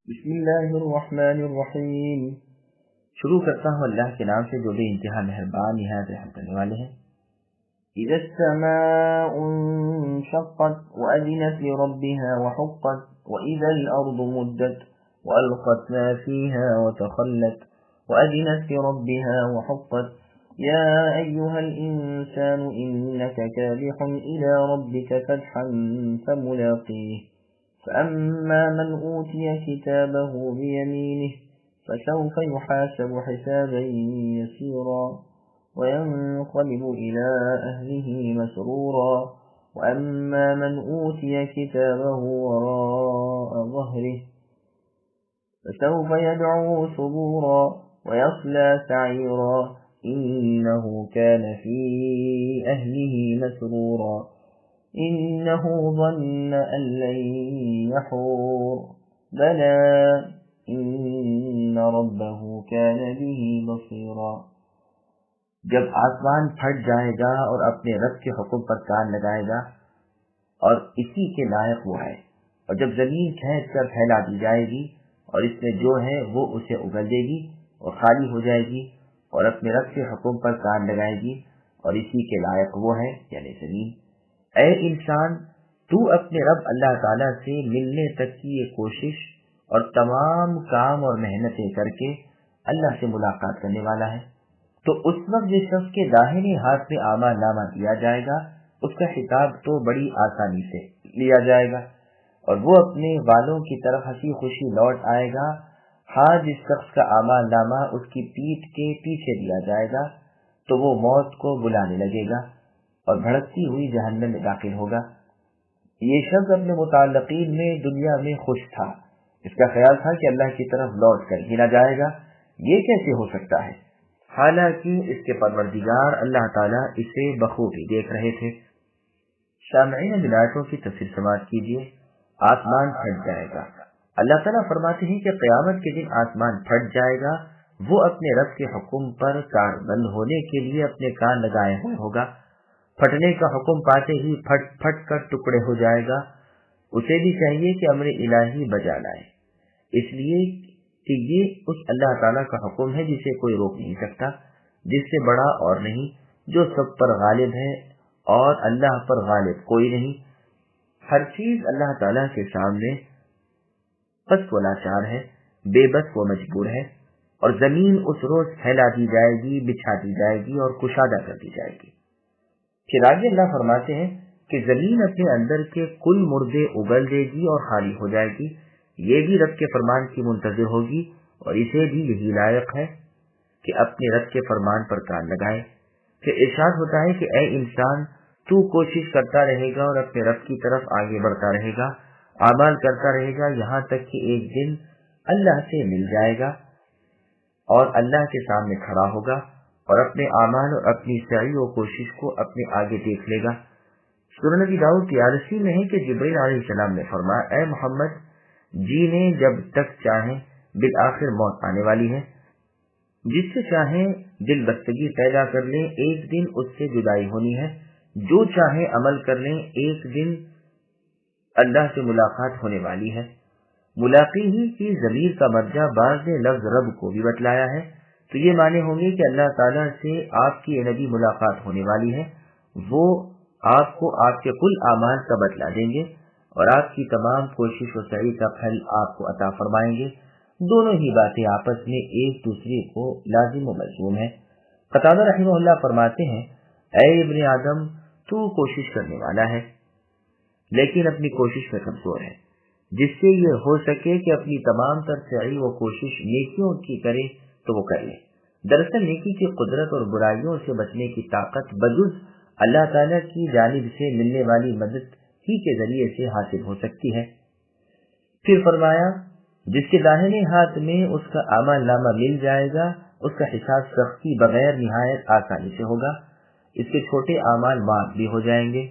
بسم اللہ الرحمن الرحیم۔ شروع کرتا ہوں اللہ کے نام سے جو بے انتہا مہربان نہایت رحم کرنے والے ہیں۔ اذا السماء انشقت وأذنت لربها وحقت وإذا الأرض مدت وألقت ما فيها وتخلت وأذنت لربها وحقت يا أيها الإنسان إنك كادح إلى ربك كدحا فملاقيه فأما من أوتي كتابه بيمينه فسوف يحاسب حسابا يسيرا وينقلب إلى أهله مسرورا وأما من أوتي كتابه وراء ظهره فسوف يدعو ثبورا ويصلى سعيرا إنه كان في أهله مسرورا إنه ظن أن لن يحور بلى إن ربه كان به بصيرا۔ جب آسمان پھٹ جائے گا اور اپنے رب کے حکم پر کان لگائے گا اور اسی کے لائق وہ ہے، اور جب زمین کھینچ کر پھیلا دی جائے گی اور اس میں جو ہے وہ اسے اگل دے گی اور خالی ہو جائے گی اور اپنے رب کے حکم پر کان لگائے گی اور اسی کے لائق وہ ہے یعنی زمین۔ اے انسان، تو اپنے رب اللہ تعالیٰ سے ملنے تک کی یہ کوشش اور تمام کام اور محنتیں کر کے اللہ سے ملاقات کرنے والا ہے، تو اس وقت جس شخص کے داہنے ہاتھ میں اعمال نامہ دیا جائے گا اس کا حساب تو بڑی آسانی سے لیا جائے گا اور وہ اپنے والوں کی طرف ہنسی خوشی لوٹ آئے گا۔ ہاں، جس شخص کا اعمال نامہ اس کی پیٹھ کے پیچھے دیا جائے گا تو وہ موت کو بلانے لگے گا اور بھڑکتی ہوئی جہنم میں داخل ہوگا۔ یہ شخص اپنے متعلقین میں دنیا میں خوش تھا، اس کا خیال تھا کہ اللہ کی طرف لوٹ کر ہی نہ جائے گا۔ یہ کیسے ہو سکتا ہے؟ حالانکہ اس کے پروردگار اللہ تعالیٰ اسے بخوبی دیکھ رہے تھے۔ سامعین، آیتوں کی تفسیر سماعت کیجیے۔ آسمان پھٹ جائے گا، اللہ تعالیٰ فرماتے ہیں کہ قیامت کے دن آسمان پھٹ جائے گا، وہ اپنے رب کے حکم پر کاربند ہونے کے لیے اپنے کان لگائے ہوئے ہوگا۔ پھٹنے کا حکم پاتے ہی پھٹ پھٹ کر ٹکڑے ہو جائے گا۔ اسے بھی چاہیے کہ امر الہی بجا لائے، اس لیے کہ یہ اس اللہ تعالیٰ کا حکم ہے جسے کوئی روک نہیں سکتا، جس سے بڑا اور نہیں، جو سب پر غالب ہے اور اللہ پر غالب کوئی نہیں۔ ہر چیز اللہ تعالیٰ کے سامنے پس و لاچار ہے، بے بس و مجبور ہے، اور زمین اس روز پھیلا دی جائے گی، بچھا دی جائے گی اور کشادہ کر دی جائے گی۔ پھر آگے اللہ فرماتے ہیں کہ زمین اپنے اندر کے کل مردے اگل دے گی اور خالی ہو جائے گی، یہ بھی رب کے فرمان کی منتظر ہوگی اور اسے بھی یہی لائق ہے کہ اپنے رب کے فرمان پر کان لگائے۔ پھر ارشاد ہوتا ہے کہ اے انسان، تو کوشش کرتا رہے گا اور اپنے رب کی طرف آگے بڑھتا رہے گا، اعمال کرتا رہے گا، یہاں تک کہ ایک دن اللہ سے مل جائے گا اور اللہ کے سامنے کھڑا ہوگا اور اپنے اعمال اور اپنی سعی و کوشش کو اپنے آگے دیکھ لے گا۔ سنن ابی داؤد کی حدیث میں ہے کہ جبرائیل علیہ السلام نے فرمایا، اے محمد، جینے جب تک چاہیں بالآخر موت آنے والی ہے، جس سے چاہیں دل بستگی پیدا کر لیں، ایک دن اس سے جدائی ہونی ہے، جو چاہیں عمل کر لیں، ایک دن اللہ سے ملاقات ہونے والی ہے۔ ملاقی ہی کی ضمیر کا مرجع بعض نے لفظ رب کو بھی بتلایا ہے، تو یہ معنی ہوں گے کہ اللہ تعالیٰ سے آپ کی نبی ملاقات ہونے والی ہے، وہ آپ کو آپ کے کل اعمال کا بدلہ دیں گے اور آپ کی تمام کوشش و سعی کا پھل آپ کو عطا فرمائیں گے۔ دونوں ہی باتیں آپس میں ایک دوسرے کو لازم و ملزوم ہیں۔ قتادہ رحمہ اللہ فرماتے ہیں، اے ابن آدم، تو کوشش کرنے والا ہے لیکن اپنی کوشش میں کمزور ہے، جس سے یہ ہو سکے کہ اپنی تمام تر سعی و کوشش نیکیوں کی کرے تو وہ کر لے۔ دراصل نیکی کی قدرت اور برائیوں سے بچنے کی طاقت بجز اللہ تعالیٰ کی جانب سے ملنے والی مدد ہی کے ذریعے سے حاصل ہو سکتی ہے۔ پھر فرمایا، جس کے داہنے ہاتھ میں اس کا اعمال نامہ مل جائے گا اس کا حساب سختی بغیر نہایت آسانی سے ہوگا، اس کے چھوٹے اعمال معاف بھی ہو جائیں گے،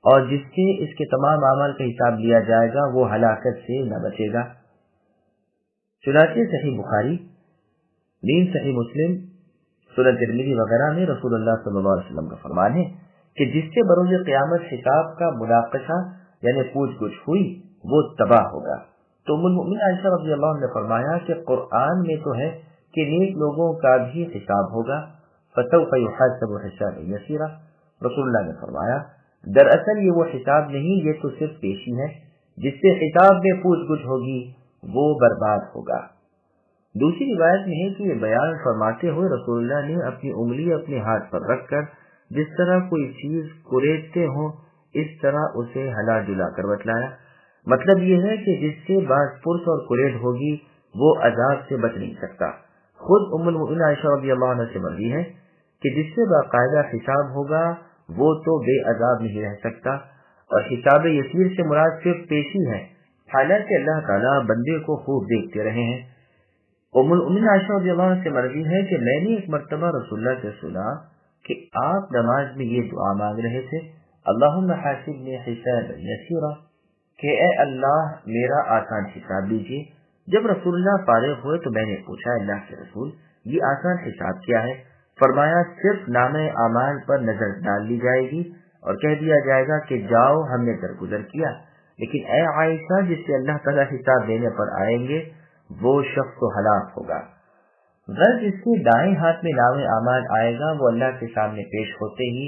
اور جس سے اس کے تمام اعمال کا حساب لیا جائے گا وہ ہلاکت سے نہ بچے گا۔ چنانچہ صحیح بخاری، صحیح مسلم، سنن ترمذی وغیرہ میں رسول اللہ صلی اللہ علیہ وسلم کا فرمان ہے کہ جس سے بروز قیامت حساب کا مناقشہ یعنی پوچھ گچھ ہوئی وہ تباہ ہوگا، تو ام المؤمنین عائشہ رضی اللہ عنہ نے فرمایا کہ قرآن میں تو ہے کہ نیک لوگوں کا بھی حساب ہوگا، فسوف یحاسب حسابا یسیرا۔ رسول اللہ نے فرمایا دراصل یہ وہ حساب نہیں، یہ تو صرف پیشی ہے، جس سے حساب میں پوچھ گچھ ہوگی وہ برباد ہوگا۔ دوسری روایت میں ہے کہ یہ بیان فرماتے ہوئے رسول اللہ نے اپنی انگلی اپنے ہاتھ پر رکھ کر جس طرح کوئی چیز کریدتے ہوں اس طرح اسے ہلا جلا کر بتلایا۔ مطلب یہ ہے کہ جس سے باز پرس اور کرید ہوگی وہ عذاب سے بچ نہیں سکتا۔ خود ام المؤمنین عائشہ رضی اللہ عنہ سے مروی ہے کہ جس سے باقاعدہ حساب ہوگا وہ تو بے عذاب نہیں رہ سکتا، اور حساب یسیر سے مراد صرف پیشی ہے، حالانکہ اللہ تعالیٰ بندے کو خوب دیکھتے رہے ہیں۔ ام المؤمنین عائشہ رضی اللہ عنہ سے مروی ہے کہ میں نے ایک مرتبہ رسول اللہ سے سنا کہ آپ نماز میں یہ دعا مانگ رہے تھے، اللہم حاسبنی حسابا یسیرا، کہ اے اللہ میرا آسان حساب لیجیے۔ جب رسول اللہ فارغ ہوئے تو میں نے پوچھا اللہ کے رسول یہ آسان حساب کیا ہے؟ فرمایا صرف نامہ اعمال پر نظر ڈال لی جائے گی اور کہہ دیا جائے گا کہ جاؤ ہم نے درگزر کیا، لیکن اے عائشہ جس سے اللہ تعالیٰ حساب دینے پر آئیں گے وہ شخص تو ہلاک ہوگا۔ غرض اس کے دائیں ہاتھ میں نامہ اعمال آئے گا، وہ اللہ کے سامنے پیش ہوتے ہی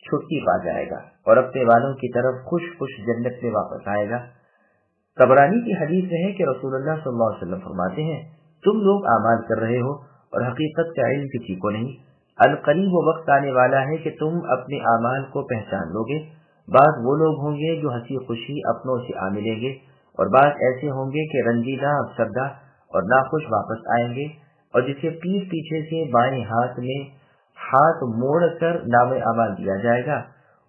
چھٹی پا جائے گا اور اپنے والوں کی طرف خوش خوش جنت میں واپس آئے گا۔ طبرانی کی حدیث میں ہے کہ رسول اللہ صلی اللہ علیہ وسلم فرماتے ہیں تم لوگ اعمال کر رہے ہو اور حقیقت کا علم کسی کو نہیں، عنقریب وہ وقت آنے والا ہے کہ تم اپنے اعمال کو پہچان لو گے۔ بعض وہ لوگ ہوں گے جو ہنسی خوشی اپنوں سے آ ملیں گے، اور بعض ایسے ہوں گے کہ رنجیدہ افسردہ اور ناخوش واپس آئیں گے، اور جسے پیٹھ پیچھے سے بائیں ہاتھ میں ہاتھ موڑ کر نام اعمال دیا جائے گا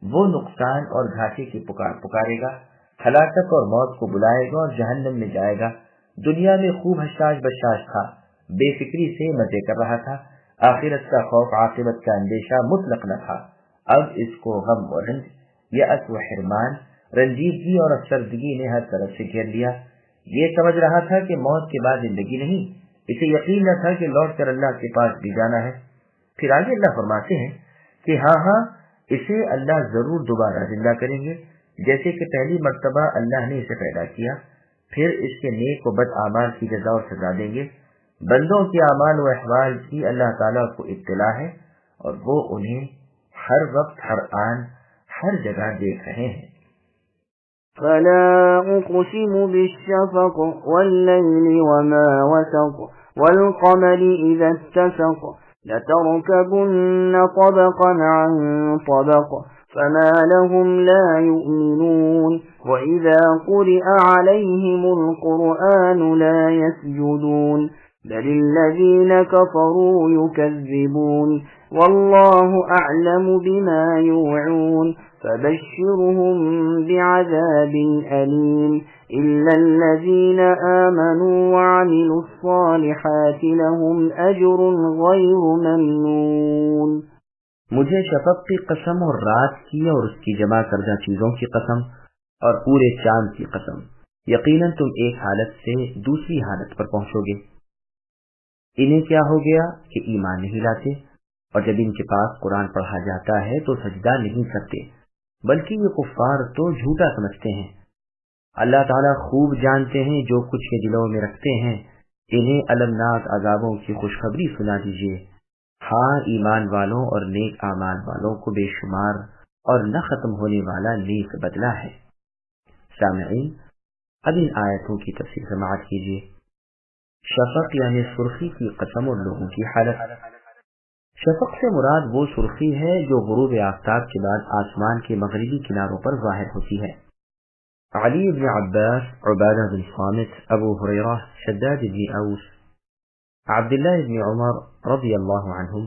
وہ نقصان اور گھاٹے کی پکار پکارے گا، ہلاکت اور موت کو بلائے گا اور جہنم میں جائے گا۔ دنیا میں خوب حشاش بشاش تھا، بے فکری سے مزے کر رہا تھا، آخرت کا خوف عاقبت کا اندیشہ مطلق نہ تھا۔ اب اس کو غم و رنج، یأس و حرمان، رنجیدگی اور افسردگی نے ہر طرف سے گھیر لیا۔ یہ سمجھ رہا تھا کہ موت کے بعد زندگی نہیں، اسے یقین نہ تھا کہ لوٹ کر اللہ کے پاس بھی جانا ہے۔ پھر آگے اللہ فرماتے ہیں کہ ہاں اسے اللہ ضرور دوبارہ زندہ کریں گے، جیسے کہ پہلی مرتبہ اللہ نے اسے پیدا کیا، پھر اس کے نیک و بد اعمال کی جزا اور سزا دیں گے۔ بندوں کے اعمال و احوال کی اللہ تعالیٰ کو اطلاع ہے اور وہ انہیں ہر وقت ہر آن ہر جگہ دیکھ رہے ہیں۔ فلا اقسم بالشفق والليل وما وسق والقمر اذا اتسق لتركبن طبقا عن طبق فما لهم لا يؤمنون وإذا قرئ عليهم القرآن لا يسجدون بل الذين كفروا يكذبون والله أعلم بما يوعون فبشرهم بعذاب أليم إلا الذين آمنوا وعملوا الصالحات لهم أجر غير ممنون۔ مجھے شفق کی قسم اور رات کی اور اس کی جمع کردہ چیزوں کی قسم اور پورے چاند کی قسم، یقیناً تم ایک حالت سے دوسری حالت پر پہنچو گے۔ انہیں کیا ہو گیا کہ ایمان نہیں لاتے، اور جب ان کے پاس قرآن پڑھا جاتا ہے تو سجدہ نہیں کرتے، بلکہ یہ کفار تو جھوٹا سمجھتے ہیں۔ اللہ تعالیٰ خوب جانتے ہیں جو کچھ کے دلوں میں رکھتے ہیں، انہیں المناک عذابوں کی خوشخبری سنا دیجیے۔ ہاں ایمان والوں اور نیک اعمال والوں کو بے شمار اور نہ ختم ہونے والا نیک بدلہ ہے۔ سامعین، اب ان آیتوں کی تفسیر سماعت کیجیے۔ شفق یعنی سرخی کی قسم اور لوگوں کی حالت۔ شفق سے مراد وہ سرخی ہے جو غروب آفتاب کے بعد آسمان کے مغربی کناروں پر ظاہر ہوتی ہے۔ علی بن عباس، عبادہ بن صامت، ابو ہریرہ، شداد بن اوس، عبداللہ بن عمر رضی اللہ عنہم،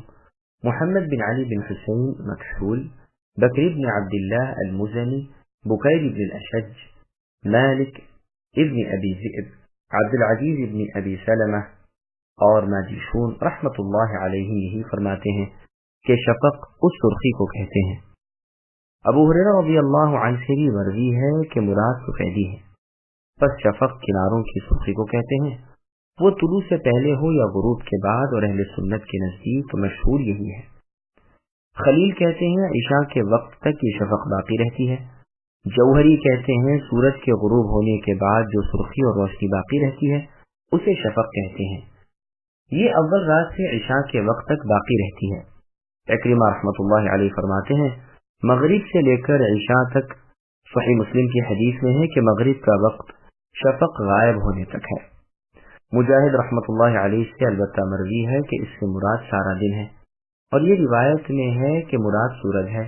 محمد بن علی بن حسین مکحول، بکر بن عبداللہ المزنی، بکیر بن الاشج، مالک ابن ابی ذئب، عبدالعزیز ابن ابی سلمہ اور ماجشون رحمت اللہ علیہ یہی فرماتے ہیں کہ شفق اس سرخی کو کہتے ہیں۔ ابو ہریرہ رضی اللہ عنہ سے بھی مروی ہے کہ مراد سفیدی ہے، پس شفق کناروں کی سرخی کو کہتے ہیں، وہ طلوع سے پہلے ہو یا غروب کے بعد، اور اہل سنت کے نزدیک تو مشہور یہی ہے۔ خلیل کہتے ہیں عشاء کے وقت تک یہ شفق باقی رہتی ہے، جوہری کہتے ہیں سورج کے غروب ہونے کے بعد جو سرخی اور روشنی باقی رہتی ہے اسے شفق کہتے ہیں. یہ اول رات سے عشاء کے وقت تک باقی رہتی ہے. اکرمہ رحمۃ اللہ علیہ فرماتے ہیں مغرب سے لے کر عشاء تک صحیح مسلم کی حدیث میں ہے کہ مغرب کا وقت شفق غائب ہونے تک ہے. مجاہد رحمۃ اللہ علیہ سے البتہ مروی ہے کہ اس سے مراد سارا دن ہے، اور یہ روایت میں ہے کہ مراد سورج ہے.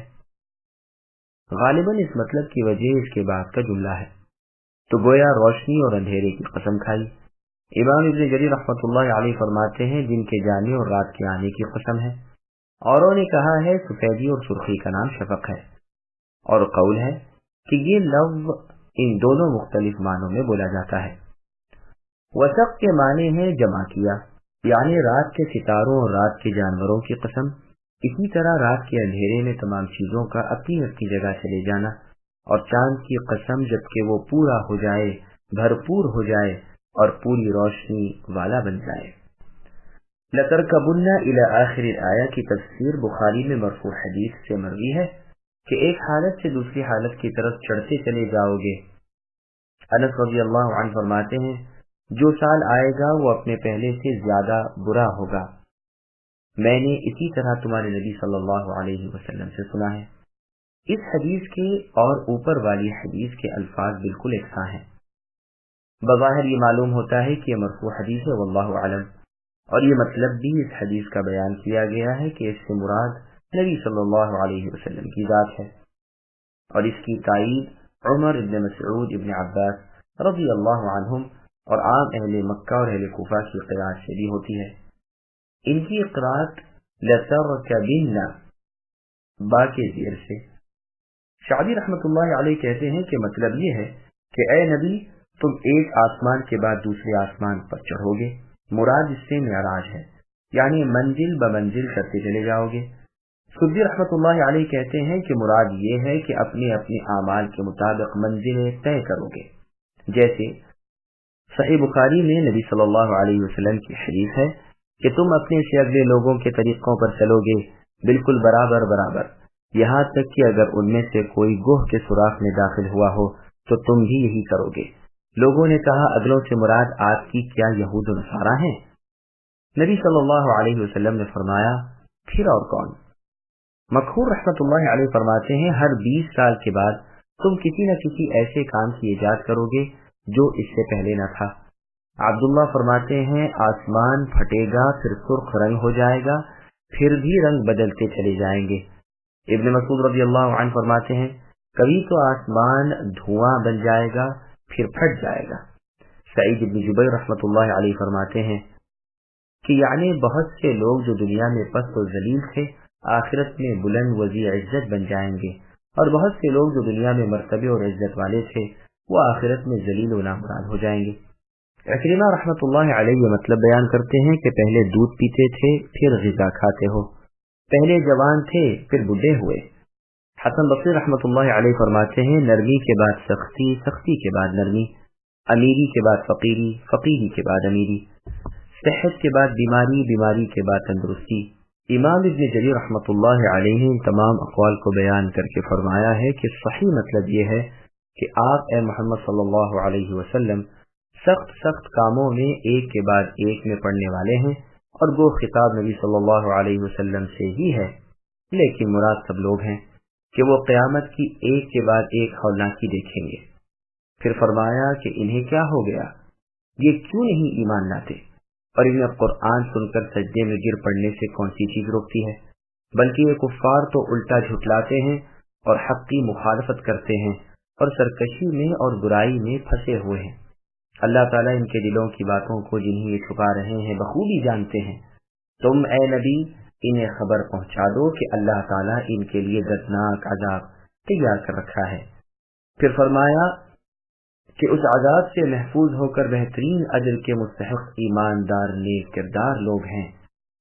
غالباً اس مطلب کی وجہ اس کے بعد کا جملہ ہے، تو گویا روشنی اور اندھیرے کی قسم کھائی. امام ابن جریر رحمۃ اللہ علیہ فرماتے ہیں دن کے جانے اور رات کے آنے کی قسم ہے. اوروں نے کہا ہے سفیدی اور سرخی کا نام شفق ہے، اور قول ہے کہ یہ لفظ ان دونوں مختلف معنوں میں بولا جاتا ہے. وسق کے معنی ہے جمع کیا، یعنی رات کے ستاروں اور رات کے جانوروں کی قسم. اسی طرح رات کے اندھیرے میں تمام چیزوں کا اپنی اپنی جگہ چلے جانا، اور چاند کی قسم جبکہ وہ پورا ہو جائے، بھرپور ہو جائے اور پوری روشنی والا بن جائے. لَتَرْكَبُنَّ إِلَى آخر الآیہ کی تفسیر بخاری میں مرفوع حدیث سے مروی ہے کہ ایک حالت سے دوسری حالت کی طرف چڑھتے چلے جاؤ گے. انس رضی اللہ عنہ فرماتے ہیں جو سال آئے گا وہ اپنے پہلے سے زیادہ برا ہوگا. میں نے اسی طرح تمہارے نبی صلی اللہ علیہ وسلم سے سنا ہے. اس حدیث کے اور اوپر والی حدیث کے الفاظ بالکل یکساں ہیں. بظاہر یہ معلوم ہوتا ہے کہ یہ مرفوع حدیث ہے واللہ اعلم، اور یہ مطلب بھی اس حدیث کا بیان کیا گیا ہے کہ اس سے مراد نبی صلی اللہ علیہ وسلم کی ذات ہے. اور اس کی تائید عمر ابن مسعود ابن عباس رضی اللہ عنہم اور عام اہل مکہ اور اہل کوفہ کی قرات سے بھی ہوتی ہے. ان کی قرات لَتَرْكَبِنَّ با کے زیر سے. شعبی رحمۃ اللہ علیہ کہتے ہیں کہ مطلب یہ ہے کہ اے نبی تم ایک آسمان کے بعد دوسرے آسمان پر چڑھو گے. مراد اس سے معراج ہے، یعنی منزل بمنزل کرتے چلے جاؤ گے. سدی رحمۃ اللہ علیہ کہتے ہیں کہ مراد یہ ہے کہ اپنے اپنے اعمال کے مطابق منزلیں طے کرو گے. جیسے صحیح بخاری میں نبی صلی اللہ علیہ وسلم کی حدیث ہے کہ تم اپنے سے اگلے لوگوں کے طریقوں پر چلو گے بالکل برابر برابر، یہاں تک کہ اگر ان میں سے کوئی گوہ کے سوراخ میں داخل ہوا ہو تو تم بھی یہی کرو گے. لوگوں نے کہا اگلوں سے مراد آپ کی کیا یہود و نصارہ ہیں؟ نبی صلی اللہ علیہ وسلم نے فرمایا پھر اور کون؟ مکحول رحمۃ اللہ علیہ فرماتے ہیں ہر 20 سال کے بعد تم کسی نہ کسی ایسے کام کی ایجاد کرو گے جو اس سے پہلے نہ تھا. عبداللہ فرماتے ہیں آسمان پھٹے گا پھر سرخ رنگ ہو جائے گا پھر بھی رنگ بدلتے چلے جائیں گے. ابن مسعود رضی اللہ عنہ فرماتے ہیں کبھی تو آسمان دھواں بن جائے گا پھر پھٹ جائے گا. سعید بن جبیر رحمۃ اللہ علیہ فرماتے ہیں کہ یعنی بہت سے لوگ جو دنیا میں پست و ذلیل تھے آخرت میں بلند وضیع عزت بن جائیں گے، اور بہت سے لوگ جو دنیا میں مرتبے اور عزت والے تھے وہ آخرت میں ذلیل و نامراد ہو جائیں گے. اکرمہ رحمۃ اللہ علیہ یہ مطلب بیان کرتے ہیں کہ پہلے دودھ پیتے تھے پھر غذا کھاتے ہو، پہلے جوان تھے پھر بڈھے ہوئے. حسن بصری رحمۃ اللہ علیہ فرماتے ہیں نرمی کے بعد سختی، سختی کے بعد نرمی، امیری کے بعد فقیری، فقیری کے بعد امیری، صحت کے بعد بیماری، بیماری کے بعد تندرستی. امام ابن جریر رحمۃ اللہ علیہ نے تمام اقوال کو بیان کر کے فرمایا ہے کہ صحیح مطلب یہ ہے کہ آپ اے محمد صلی اللہ علیہ وسلم سخت سخت کاموں میں ایک کے بعد ایک میں پڑنے والے ہیں، اور وہ خطاب نبی صلی اللہ علیہ وسلم سے ہی ہے، لیکن مراد سب لوگ ہیں کہ وہ قیامت کی ایک کے بعد ایک ہولناکی دیکھیں گے. پھر فرمایا کہ انہیں کیا ہو گیا، یہ کیوں نہیں ایمان لاتے، اور انہیں قرآن سن کر سجدے میں گر پڑنے سے کون سی چیز روکتی ہے؟ بلکہ یہ کفار تو الٹا جھٹلاتے ہیں اور حق کی مخالفت کرتے ہیں اور سرکشی میں اور برائی میں پھنسے ہوئے ہیں. اللہ تعالیٰ ان کے دلوں کی باتوں کو جنہیں یہ چھپا رہے ہیں بخوبی جانتے ہیں. تم اے نبی انہیں خبر پہنچا دو کہ اللہ تعالیٰ ان کے لیے دردناک عذاب تیار کر رکھا ہے. پھر فرمایا کہ اس عذاب سے محفوظ ہو کر بہترین اجر کے مستحق ایماندار نیک کردار لوگ ہیں،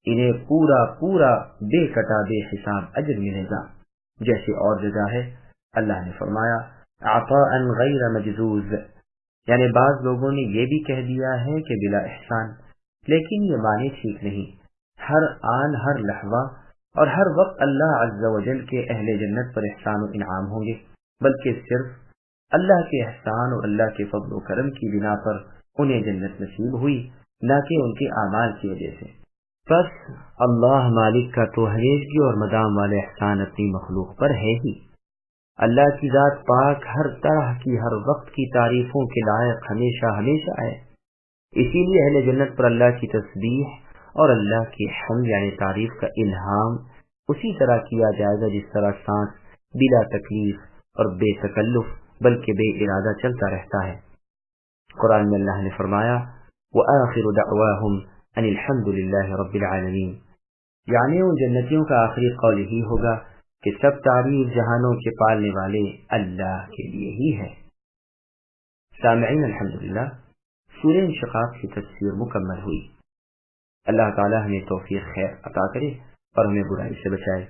انہیں پورا پورا بے کٹا بے حساب اجر ملے گا. جیسے اور جگہ ہے اللہ نے فرمایا عطاء غیر مجزوز، یعنی بعض لوگوں نے یہ بھی کہہ دیا ہے کہ بلا احسان، لیکن یہ معنی ٹھیک نہیں. ہر آن، ہر لحظہ اور ہر وقت اللہ عز و جل کے اہل جنت پر احسان و انعام ہوں گے، بلکہ صرف اللہ کے احسان اور اللہ کے فضل و کرم کی بنا پر انہیں جنت نصیب ہوئی، نہ کہ ان کے اعمال کی وجہ سے۔ بس اللہ مالک کا تو ہمیشگی اور مدام والے احسان اپنی مخلوق پر ہے ہی۔ اللہ کی ذات پاک ہر طرح کی ہر وقت کی تعریفوں کے لائق ہمیشہ ہمیشہ ہے، اسی لیے اہل جنت پر اللہ کی تسبیح اور اللہ کی حمد یعنی تعریف کا الہام اسی طرح کیا جائے گا جس طرح سانس بلا تکلیف اور بے تکلف بلکہ بے ارادہ چلتا رہتا ہے۔ قرآن میں اللہ نے فرمایا وَآخِرُ دَعْوَاهُمْ أَنِ الْحَمْدُ لِلَّهِ رَبِّ الْعَالَمِينَ، یعنی ان جنتیوں کا آخری قول ہی ہوگا کہ سب تعریف جہانوں کے پالنے والے اللہ کے لیے ہی ہے۔ سامعین الحمدللہ، سورہ انشقاق کی تفسیر مکمل ہوئی۔ اللہ تعالی ہمیں توفیق خیر عطا کرے اور ہمیں برائی سے بچائے۔